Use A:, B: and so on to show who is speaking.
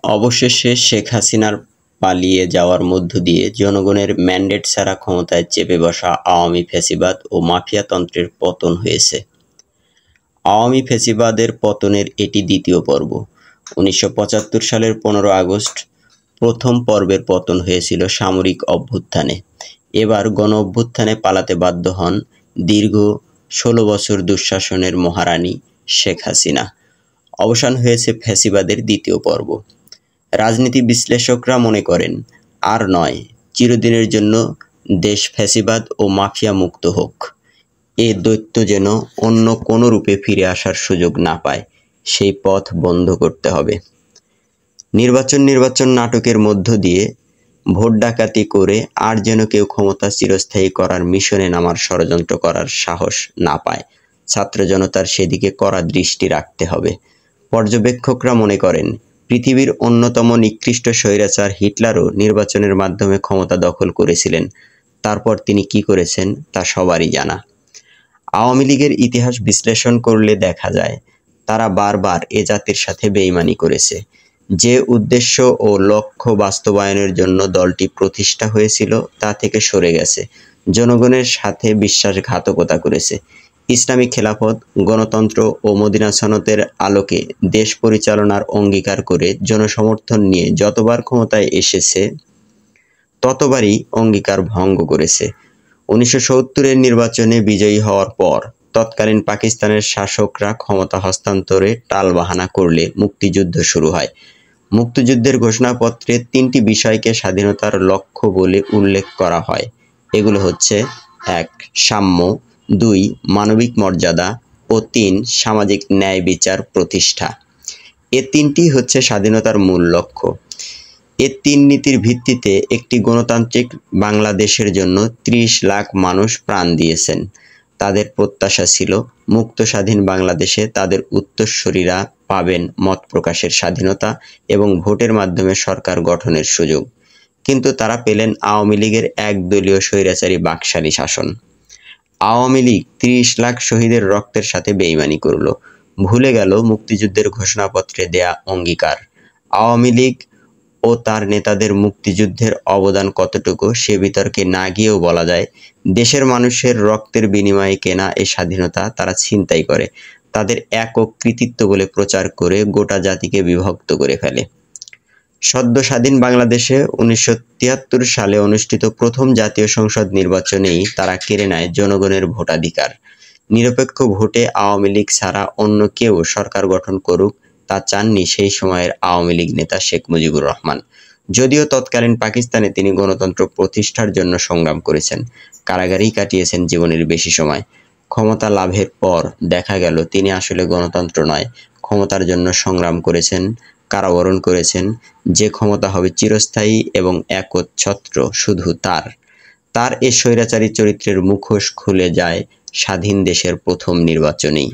A: অবশেষে শেখ হাসিনার পালিয়ে যাওয়ার মধ্য দিয়ে জনগণের ম্যান্ডেট ছাড়া ক্ষমতায় চেপে বসা আওয়ামী ফ্যাসিবাদ ও মাফিয়াতন্ত্রের পতন হয়েছে। আওয়ামী ফ্যাসিবাদের পতনের এটি দ্বিতীয় পর্ব। ১৯৭৫ সালের ১৫ আগস্ট প্রথম পর্বের পতন হয়েছিল সামরিক অভ্যুত্থানে। এবার গণঅভ্যুত্থানে পালাতে বাধ্য হন দীর্ঘ ১৬ বছর দুঃশাসনের মহারানী শেখ হাসিনা। অবসান হয়েছে ফ্যাসিবাদের দ্বিতীয় পর্ব। রাজনীতি বিশ্লেষকরা মনে করেন, আর নয়, চিরদিনের জন্য দেশ ফ্যাসিবাদ ও মাফিয়া মুক্ত হোক। এ দৈত্য যেন অন্য কোনো রূপে ফিরে আসার সুযোগ না পায়, সেই পথ বন্ধ করতে হবে। নির্বাচন নাটকের মধ্য দিয়ে ভোট ডাকাতি করে আর যেন কেউ ক্ষমতা চিরস্থায়ী করার মিশনে নামার ষড়যন্ত্র করার সাহস না পায়। ছাত্র জনতার সেদিকে কড়া দৃষ্টি রাখতে হবে। পর্যবেক্ষকরা মনে করেন, পৃথিবীর অন্যতম নিকৃষ্ট স্বৈরাচার হিটলারও নির্বাচনের মাধ্যমে ক্ষমতা দখল করেছিলেন। তারপর তিনি কি করেছেন তা সবারই জানা। আওয়ামী লীগের ইতিহাস বিশ্লেষণ করলে দেখা যায়, তারা বারবার এ জাতির সাথে বেইমানি করেছে। যে উদ্দেশ্য ও লক্ষ্য বাস্তবায়নের জন্য দলটি প্রতিষ্ঠা হয়েছিল তা থেকে সরে গেছে। জনগণের সাথে বিশ্বাসঘাতকতা করেছে। ইসলামী খেলাফত, গণতন্ত্র ও মদিনা সনদের আলোকে দেশ পরিচালনার অঙ্গীকার করে জনসমর্থন নিয়ে যতবার ক্ষমতায় এসেছে ততবারই অঙ্গীকার ভঙ্গ করেছে। ১৯৭০-এর নির্বাচনে বিজয়ী হওয়ার পর তৎকালীন পাকিস্তানের শাসকরা ক্ষমতা হস্তান্তরে টালবাহানা করলে মুক্তিযুদ্ধ শুরু হয়। মুক্তিযুদ্ধের ঘোষণাপত্রে ৩টি বিষয়কে স্বাধীনতার লক্ষ্য বলে উল্লেখ করা হয়। এগুলো হচ্ছে: ১. সাম্য, ২. মানবিক মর্যাদা ও ৩. সামাজিক ন্যায় বিচার প্রতিষ্ঠা। এ তিনটি হচ্ছে স্বাধীনতার মূল লক্ষ্য। এ তিন নীতির ভিত্তিতে একটি গণতান্ত্রিক বাংলাদেশের জন্য ৩০ লাখ মানুষ প্রাণ দিয়েছেন। তাদের প্রত্যাশা ছিল, মুক্ত স্বাধীন বাংলাদেশে তাদের উত্তরসূরিরা পাবেন মত প্রকাশের স্বাধীনতা এবং ভোটের মাধ্যমে সরকার গঠনের সুযোগ। কিন্তু তারা পেলেন আওয়ামী লীগের একদলীয় স্বৈরাচারী বাকশালী শাসন। আওয়ামী লীগ ৩০ লাখ শহীদের রক্তের সাথে বেইমানি করল, ভুলে গেল মুক্তিযুদ্ধের ঘোষণাপত্রে দেয়া অঙ্গীকার। আওয়ামী লীগ ও তার নেতাদের মুক্তিযুদ্ধের অবদান কতটুকু সে বিতর্কে না গিয়েও বলা যায়, দেশের মানুষের রক্তের বিনিময়ে কেনা এ স্বাধীনতা তারা ছিনতাই করে, তাদের একক কৃতিত্ব বলে প্রচার করে গোটা জাতিকে বিভক্ত করে ফেলে। সদ্য স্বাধীন বাংলাদেশে ১৯৭৩ সালে অনুষ্ঠিত প্রথম জাতীয় সংসদ নির্বাচনেই তারা কেড়ে নেয় জনগণের ভোটাধিকার। নিরপেক্ষ ভোটে আওয়ামী লীগ ছাড়া অন্য কেউ সরকার গঠন করুক তা চাননি সেই সময়ের আওয়ামী লীগ নেতা শেখ মুজিবুর রহমান। যদিও তৎকালীন পাকিস্তানে তিনি গণতন্ত্র প্রতিষ্ঠার জন্য সংগ্রাম করেছেন, কারাগারেই কাটিয়েছেন জীবনের বেশি সময়। ক্ষমতা লাভের পর দেখা গেল তিনি আসলে গণতন্ত্র নয়, ক্ষমতার জন্য সংগ্রাম করেছেন, কারাবরণ করেছেন। যে ক্ষমতা হবে চিরস্থায়ী এবং একচ্ছত্র শুধু তার এ স্বৈরাচারী চরিত্রের মুখোশ খুলে যায় স্বাধীন দেশের প্রথম নির্বাচনেই।